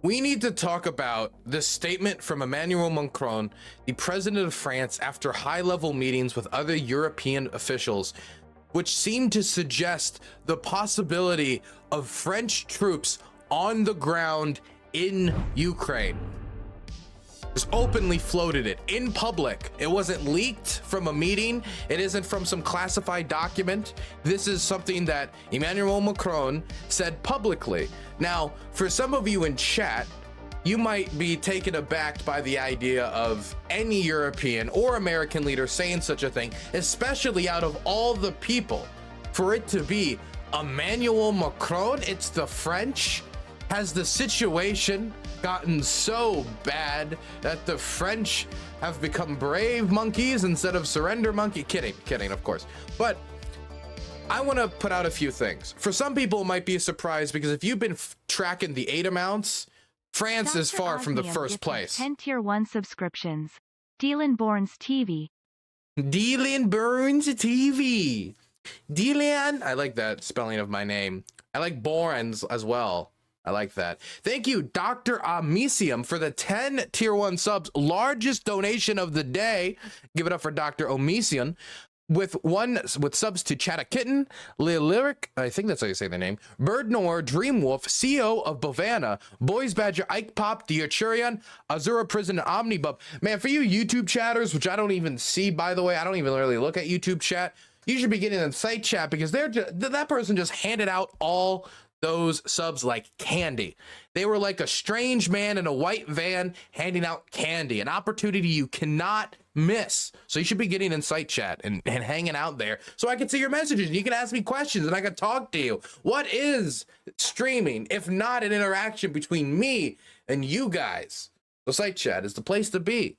We need to talk about this statement from Emmanuel Macron, the president of France, after high-level meetings with other European officials, which seemed to suggest the possibility of French troops on the ground in Ukraine. Just openly floated it in public. It wasn't leaked from a meeting. It isn't from some classified document. This is something that Emmanuel Macron said publicly. Now, for some of you in chat, you might be taken aback by the idea of any European or American leader saying such a thing, especially out of all the people. For it to be Emmanuel Macron, it's the French. Has the situation gotten so bad that the French have become brave monkeys instead of surrender monkey? Kidding, of course. But I want to put out a few things. For some people, it might be a surprise because if you've been tracking the aid amounts, France is far from the first place. 10 tier 1 subscriptions. DylanBurnsLIVE. DylanBurnsLIVE. Dylan. I like that spelling of my name. I like Borns as well. I like that. Thank you, Dr. Omisium, for the 10 tier 1 subs. Largest donation of the day. Give it up for Dr. Omisium. With subs to Chatta Kitten, Lyric, I think that's how you say the name, Bird Noir, Dreamwolf, CEO of Bovana, Boys Badger, Ike Pop, Diachurian, Azura Prison, and Omnibub. Man, for you YouTube chatters, which I don't even see, by the way, I don't even really look at YouTube chat, you should be getting in site chat because that person just handed out all those subs like candy. They were like a strange man in a white van handing out candy, an opportunity you cannot miss. So you should be getting in site chat and hanging out there so I can see your messages. You can ask me questions and I can talk to you. What is streaming if not an interaction between me and you guys? The site chat is the place to be.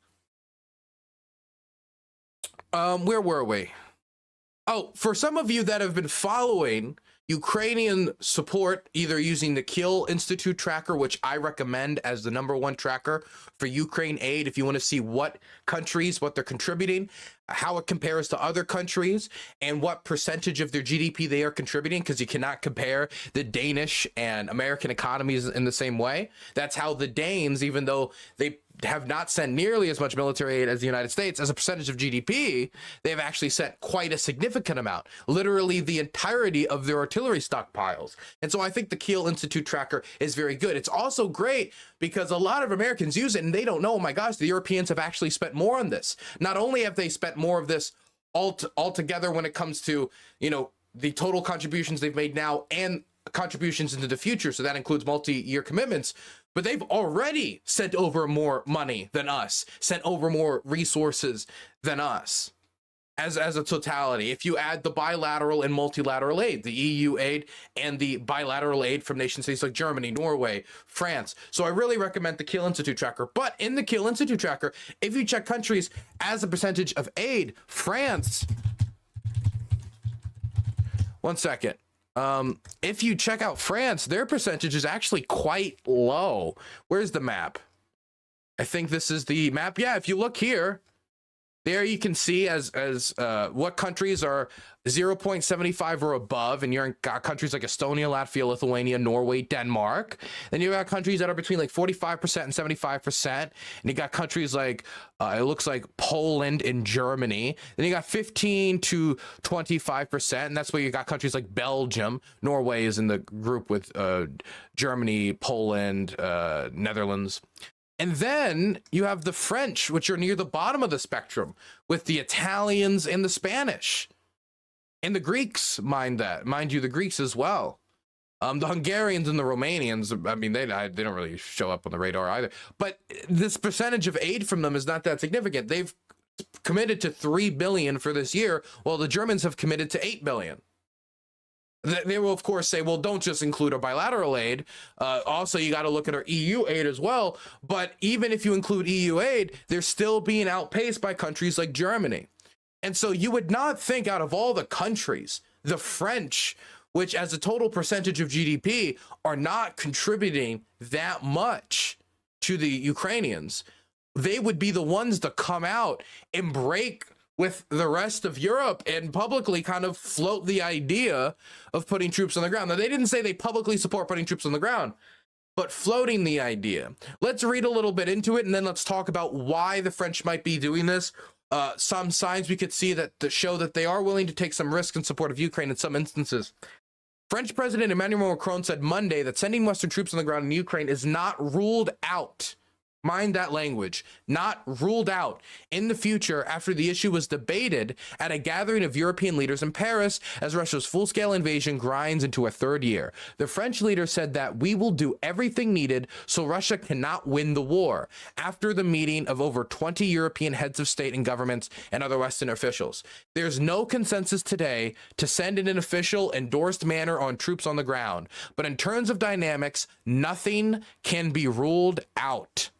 Where were we? Oh, for some of you that have been following Ukrainian support, either using the Kiel Institute tracker, which I recommend as the #1 tracker for Ukraine aid, if you want to see what countries, what they're contributing, how it compares to other countries, and what percentage of their GDP they are contributing, because you cannot compare the Danish and American economies in the same way. That's how the Danes, even though they have not sent nearly as much military aid as the United States, as a percentage of GDP, they've actually sent quite a significant amount, literally the entirety of their artillery stockpiles. And so I think the Kiel Institute tracker is very good. It's also great because a lot of Americans use it and they don't know, oh my gosh, the Europeans have actually spent more on this. Not only have they spent more of this altogether when it comes to, you know, the total contributions they've made now and contributions into the future, so that includes multi-year commitments, but they've already sent over more money than us, sent over more resources than us as a totality. If you add the bilateral and multilateral aid, the EU aid and the bilateral aid from nation states like Germany, Norway, France. So I really recommend the Kiel Institute tracker. But in the Kiel Institute tracker, if you check countries as a percentage of aid, France, one second. If you check out France, their percentage is actually quite low. Where's the map? I think this is the map. Yeah, if you look here, there you can see as what countries are 0.75 or above, and you're in countries like Estonia, Latvia, Lithuania, Norway, Denmark. Then you got countries that are between like 45% and 75%, and you got countries like it looks like Poland and Germany. Then you got 15 to 25%, and that's where you got countries like Belgium. Norway is in the group with Germany, Poland, Netherlands. And then you have the French, which are near the bottom of the spectrum, with the Italians and the Spanish. And the Greeks, mind you, the Greeks as well. The Hungarians and the Romanians, I mean, they don't really show up on the radar either. But this percentage of aid from them is not that significant. They've committed to 3 billion for this year, while the Germans have committed to 8 billion. They will, of course, say, well, don't just include our bilateral aid. Also, you got to look at our EU aid as well. But even if you include EU aid, they're still being outpaced by countries like Germany. And so you would not think out of all the countries, the French, which as a total percentage of GDP are not contributing that much to the Ukrainians, they would be the ones to come out and break with the rest of Europe and publicly kind of float the idea of putting troops on the ground. Now, they didn't say they publicly support putting troops on the ground, but floating the idea. Let's read a little bit into it, and then let's talk about why the French might be doing this. Some signs we could see that show that they are willing to take some risk in support of Ukraine in some instances. French President Emmanuel Macron said Monday that sending Western troops on the ground in Ukraine is not ruled out. Mind that language, not ruled out in the future after the issue was debated at a gathering of European leaders in Paris as Russia's full-scale invasion grinds into a third year. The French leader said that we will do everything needed so Russia cannot win the war after the meeting of over 20 European heads of state and governments and other Western officials. There's no consensus today to send in an official endorsed manner on troops on the ground, but in terms of dynamics, nothing can be ruled out.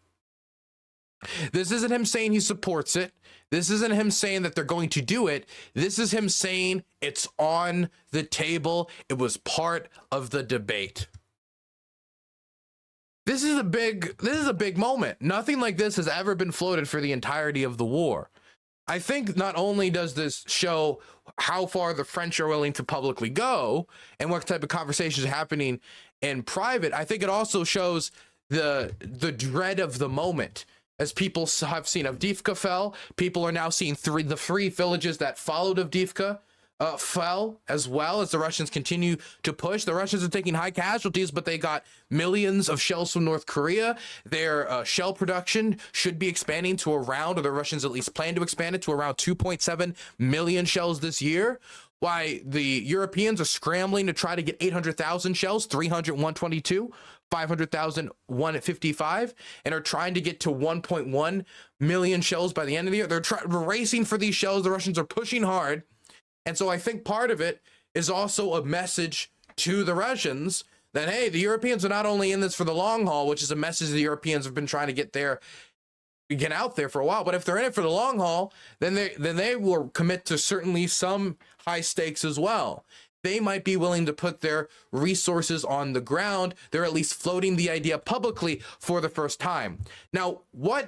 This isn't him saying he supports it. This isn't him saying that they're going to do it. This is him saying it's on the table. It was part of the debate. This is a big moment. Nothing like this has ever been floated for the entirety of the war. I think not only does this show how far the French are willing to publicly go and what type of conversations are happening in private, I think it also shows the dread of the moment. As people have seen Avdiivka fell, people are now seeing the three villages that followed Avdiivka fell, as well as the Russians continue to push. The Russians are taking high casualties, but they got millions of shells from North Korea. Their shell production should be expanding to around, or the Russians at least plan to expand it to around 2.7 million shells this year. Why the Europeans are scrambling to try to get 800,000 shells, 300, 122, 500,000, 155, and are trying to get to 1.1 million shells by the end of the year. They're racing for these shells. The Russians are pushing hard. And so I think part of it is also a message to the Russians that, hey, the Europeans are not only in this for the long haul, which is a message the Europeans have been trying to get out there for a while, but if they're in it for the long haul, then they will commit to certainly some high stakes as well. They might be willing to put their resources on the ground. They're at least floating the idea publicly for the first time. Now, why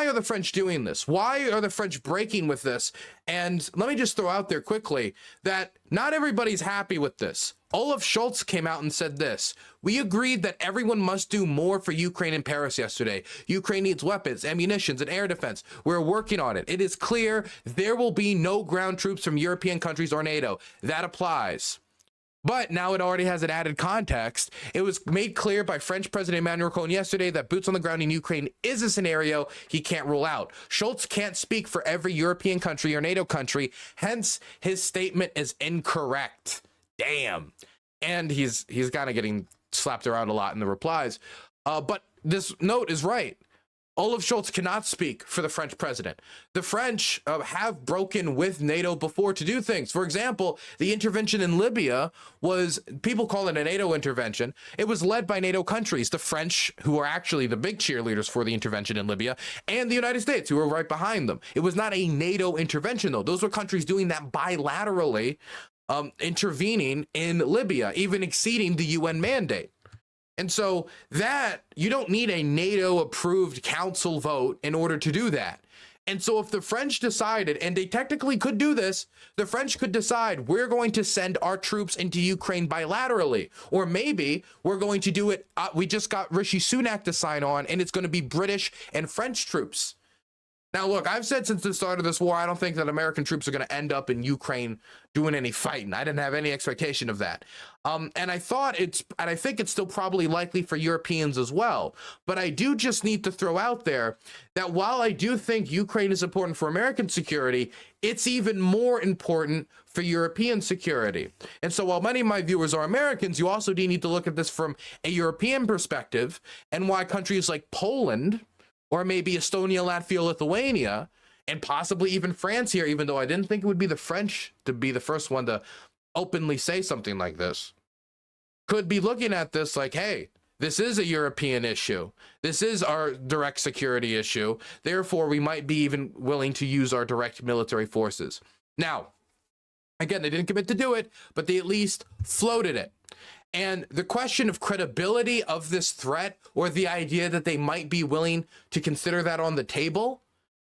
are the French doing this? Why are the French breaking with this? And let me just throw out there quickly that not everybody's happy with this. Olaf Scholz came out and said this: we agreed that everyone must do more for Ukraine in Paris yesterday. Ukraine needs weapons, ammunitions, and air defense. We're working on it. It is clear there will be no ground troops from European countries or NATO. That applies. But now it already has an added context. It was made clear by French President Emmanuel Macron yesterday that boots on the ground in Ukraine is a scenario he can't rule out. Scholz can't speak for every European country or NATO country, hence his statement is incorrect. Damn. And he's kind of getting slapped around a lot in the replies. But this note is right. Olaf Scholz cannot speak for the French president. The French have broken with NATO before to do things. For example, the intervention in Libya was, people call it a NATO intervention. It was led by NATO countries, the French, who are actually the big cheerleaders for the intervention in Libya, and the United States, who were right behind them. It was not a NATO intervention, though. Those were countries doing that bilaterally, intervening in Libya, even exceeding the UN mandate. And so that, you don't need a NATO approved council vote in order to do that. And so if the French decided, and they technically could do this, the French could decide we're going to send our troops into Ukraine bilaterally, or maybe we're going to do it. We just got Rishi Sunak to sign on, and it's going to be British and French troops. Now, look, I've said since the start of this war, I don't think that American troops are going to end up in Ukraine doing any fighting. I didn't have any expectation of that. And I think it's still probably likely for Europeans as well. But I do just need to throw out there that while I do think Ukraine is important for American security, it's even more important for European security. And so while many of my viewers are Americans, you also do need to look at this from a European perspective, and why countries like Poland, or maybe Estonia, Latvia, Lithuania, and possibly even France here, even though I didn't think it would be the French to be the first one to openly say something like this, could be looking at this like, hey, this is a European issue. This is our direct security issue. Therefore, we might be even willing to use our direct military forces. Now, again, they didn't commit to do it, but they at least floated it. And the question of credibility of this threat, or the idea that they might be willing to consider that on the table,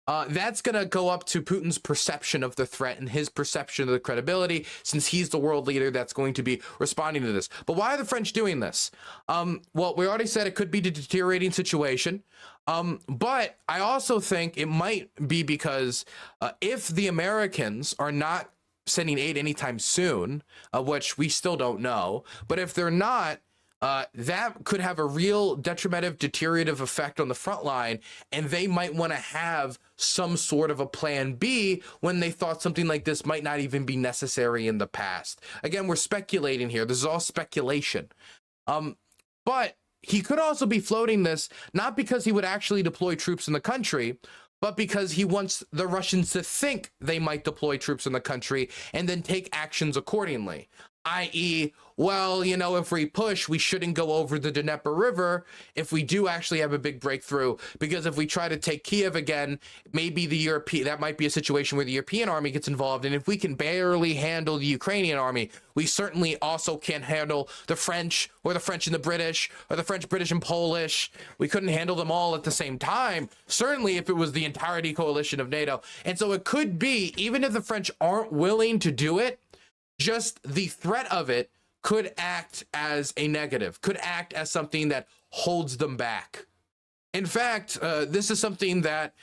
that's going to go up to Putin's perception of the threat and his perception of the credibility, since he's the world leader that's going to be responding to this. But why are the French doing this? Well, we already said it could be a deteriorating situation. But I also think it might be because if the Americans are not sending aid anytime soon, which we still don't know, but if they're not, that could have a real deteriorative effect on the front line, and they might want to have some sort of a plan B when they thought something like this might not even be necessary in the past. Again, we're speculating here. This is all speculation. But he could also be floating this not because he would actually deploy troops in the country, but because he wants the Russians to think they might deploy troops in the country and then take actions accordingly. I.e., well, you know, if we push, we shouldn't go over the Dnieper River if we do actually have a big breakthrough, because if we try to take Kiev again, maybe that might be a situation where the European army gets involved. And if we can barely handle the Ukrainian army, we certainly also can't handle the French, or the French and the British, or the French, British, and Polish. We couldn't handle them all at the same time, certainly if it was the entirety coalition of NATO. And so it could be, even if the French aren't willing to do it, just the threat of it could act as a negative, could act as something that holds them back. In fact, this is something that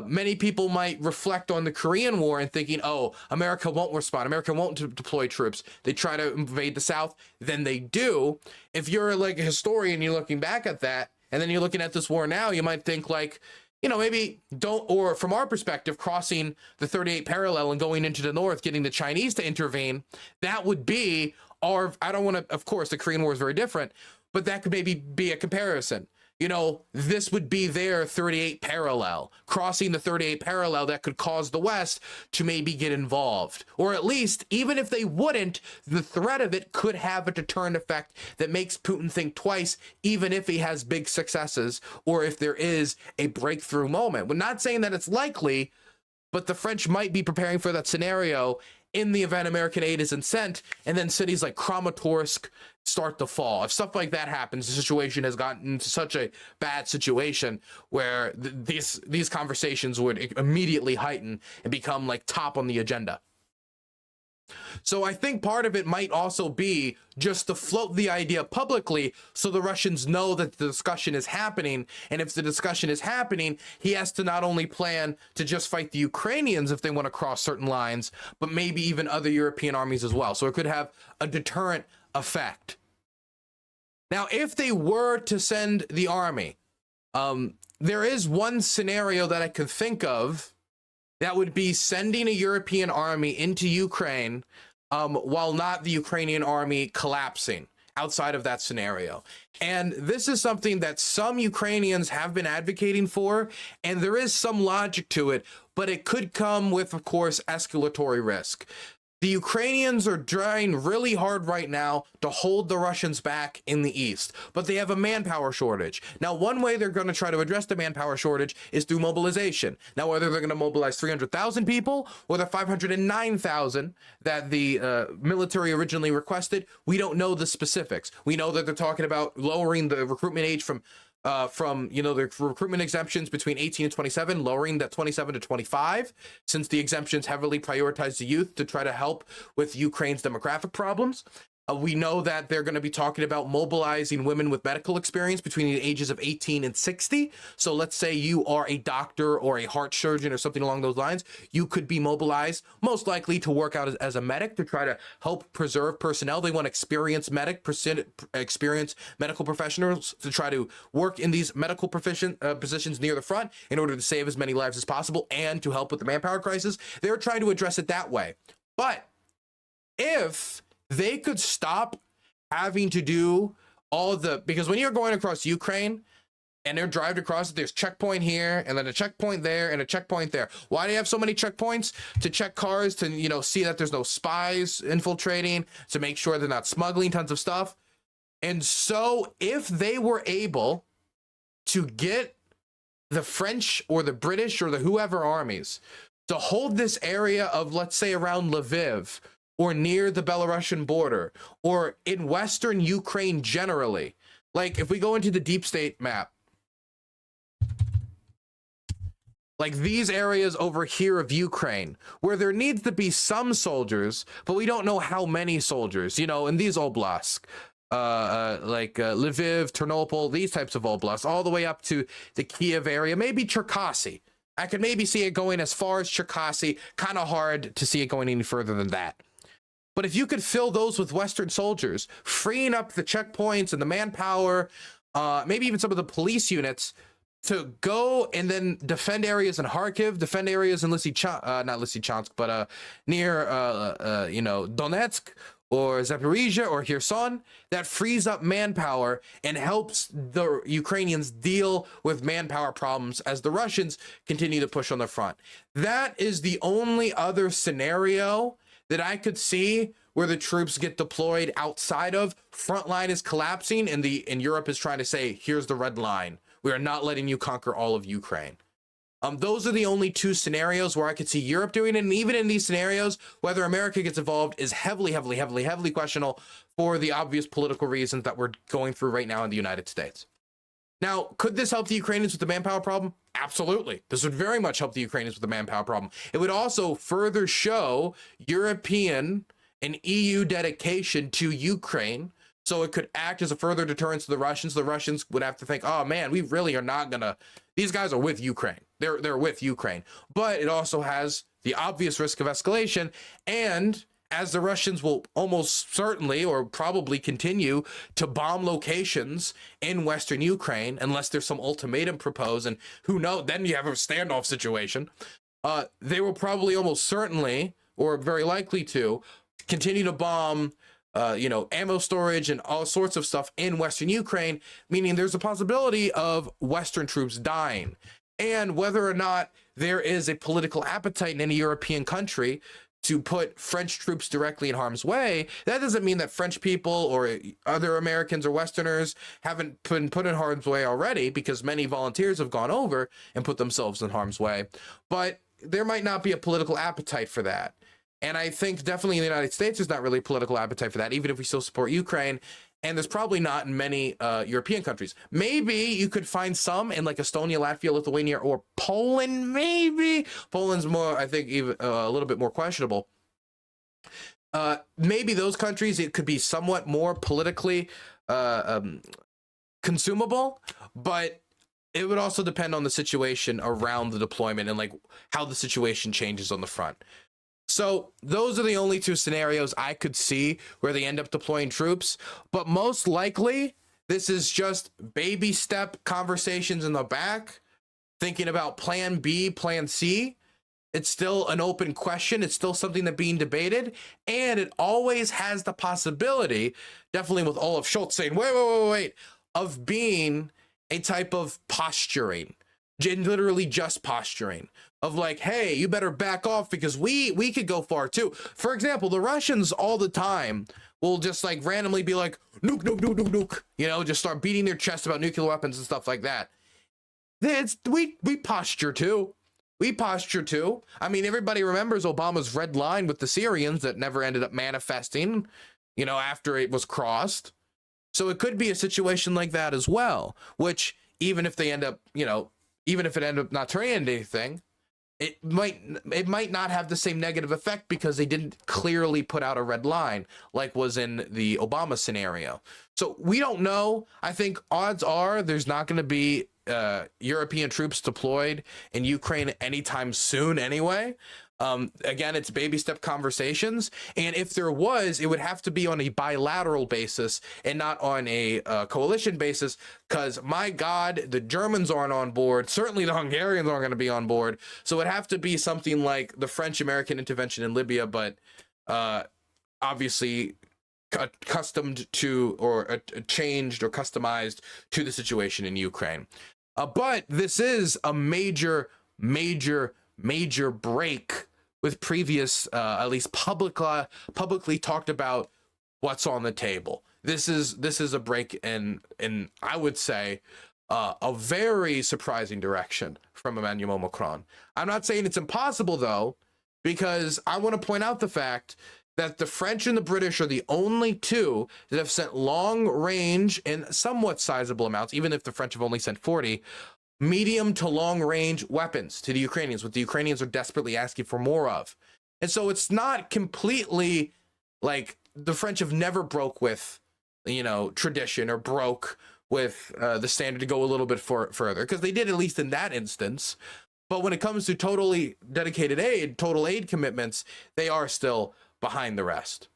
many people might reflect on the Korean War and thinking, oh, America won't respond. America won't deploy troops. They try to invade the South, then they do. If you're like a historian, you're looking back at that, and then you're looking at this war now, you might think like, you know, maybe don't, or from our perspective, crossing the 38 parallel and going into the north, getting the Chinese to intervene, that would be our, I don't want to, of course, the Korean War is very different, but that could maybe be a comparison. You know, this would be their 38 parallel, crossing the 38 parallel that could cause the West to maybe get involved. Or at least, even if they wouldn't, the threat of it could have a deterrent effect that makes Putin think twice, even if he has big successes or if there is a breakthrough moment. We're not saying that it's likely, but the French might be preparing for that scenario in the event American aid isn't sent, and then cities like Kramatorsk start to fall. If stuff like that happens, the situation has gotten into such a bad situation where these conversations would immediately heighten and become like top on the agenda. So I think part of it might also be just to float the idea publicly so the Russians know that the discussion is happening. And if the discussion is happening, he has to not only plan to just fight the Ukrainians if they want to cross certain lines, but maybe even other European armies as well. So it could have a deterrent effect. Now, if they were to send the army, there is one scenario that I could think of that would be sending a European army into Ukraine while not the Ukrainian army collapsing outside of that scenario. And this is something that some Ukrainians have been advocating for, and there is some logic to it, but it could come with, of course, escalatory risk. The Ukrainians are trying really hard right now to hold the Russians back in the east, but they have a manpower shortage. Now, one way they're going to try to address the manpower shortage is through mobilization. Now, whether they're going to mobilize 300,000 people or the 509,000 that the military originally requested, we don't know the specifics. We know that they're talking about lowering the recruitment age from you know, the recruitment exemptions between 18 and 27, lowering that 27 to 25, since the exemptions heavily prioritize the youth to try to help with Ukraine's demographic problems. We know that they're going to be talking about mobilizing women with medical experience between the ages of 18 and 60. So let's say you are a doctor or a heart surgeon or something along those lines. You could be mobilized, most likely to work out as a medic to try to help preserve personnel. They want experienced medical professionals to try to work in these medical positions near the front in order to save as many lives as possible and to help with the manpower crisis. They're trying to address it that way. But if they could stop having to do because when you're going across Ukraine and they're driving across it, there's checkpoint here and then a checkpoint there and a checkpoint there. Why do you have so many checkpoints? To check cars, to, you know, see that there's no spies infiltrating, to make sure they're not smuggling tons of stuff. And so if they were able to get the French or the British or the whoever armies to hold this area of, let's say, around Lviv, or near the Belarusian border, or in Western Ukraine generally. Like, if we go into the deep state map, Like these areas over here of Ukraine, where there needs to be some soldiers, but we don't know how many soldiers, you know, in these oblasts, Lviv, Ternopil, these types of oblasts, all the way up to the Kiev area, maybe Cherkasy. I could maybe see it going as far as Cherkasy, kind of hard to see it going any further than that. But if you could fill those with Western soldiers, freeing up the checkpoints and the manpower, maybe even some of the police units to go and then defend areas in Kharkiv, defend areas in Lysychansk, but near, Donetsk or Zaporizhia or Kherson, that frees up manpower and helps the Ukrainians deal with manpower problems as the Russians continue to push on the front. That is the only other scenario that I could see where the troops get deployed outside of front line is collapsing and Europe is trying to say, here's the red line. We are not letting you conquer all of Ukraine. Those are the only two scenarios where I could see Europe doing it. And even in these scenarios, whether America gets involved is heavily questionable for the obvious political reasons that we're going through right now in the United States. Now, could this help the Ukrainians with the manpower problem? Absolutely. This would very much help the Ukrainians with the manpower problem. It would also further show European and EU dedication to Ukraine. So it could act as a further deterrence to the Russians. The Russians would have to think, oh man, we really are not gonna, these guys are with Ukraine. They're with Ukraine. But it also has the obvious risk of escalation. And as the Russians will almost certainly or probably continue to bomb locations in Western Ukraine, unless there's some ultimatum proposed, and who knows, then you have a standoff situation. They will probably almost certainly, or very likely to, continue to bomb ammo storage and all sorts of stuff in Western Ukraine, meaning there's a possibility of Western troops dying. And whether or not there is a political appetite in any European country to put French troops directly in harm's way, that doesn't mean that French people or other Americans or Westerners haven't been put in harm's way already, because many volunteers have gone over and put themselves in harm's way. But there might not be a political appetite for that. And I think definitely in the United States, there's not really a political appetite for that, even if we still support Ukraine. And there's probably not in many European countries. Maybe you could find some in like Estonia, Latvia, Lithuania, or Poland, maybe. Poland's more, I think, even a little bit more questionable. Maybe those countries, it could be somewhat more politically consumable, but it would also depend on the situation around the deployment and like how the situation changes on the front. So those are the only two scenarios I could see where they end up deploying troops. But most likely, this is just baby step conversations in the back, thinking about plan B, plan C. It's still an open question. It's still something that's being debated. And it always has the possibility, definitely with Olaf Scholz saying, wait, of being a type of posturing, literally just posturing. Of like, hey, you better back off because we could go far too. For example, the Russians all the time will just like randomly be like, nuke, just start beating their chest about nuclear weapons and stuff like that. We posture too. I mean, everybody remembers Obama's red line with the Syrians that never ended up manifesting, after it was crossed. So it could be a situation like that as well, which even if they end up, even if it ended up not turning into anything, it might not have the same negative effect because they didn't clearly put out a red line like was in the Obama scenario. So we don't know. I think odds are there's not going to be European troops deployed in Ukraine anytime soon anyway. Again, it's baby step conversations. And if there was, it would have to be on a bilateral basis and not on a coalition basis, because my God, the Germans aren't on board. Certainly the Hungarians aren't going to be on board. So it'd have to be something like the French-American intervention in Libya, but obviously accustomed to or changed or customized to the situation in Ukraine. But this is a major break with previous, at least publicly talked about what's on the table. This is a break in I would say a very surprising direction from Emmanuel Macron. I'm not saying it's impossible though, because I want to point out the fact that the French and the British are the only two that have sent long range and somewhat sizable amounts, even if the French have only sent 40 medium to long range weapons to the Ukrainians, what the Ukrainians are desperately asking for more of. And so it's not completely like the French have never broke with, you know, tradition or broke with the standard to go a little bit further, because they did, at least in that instance. But when it comes to totally dedicated aid, total aid commitments, they are still behind the rest.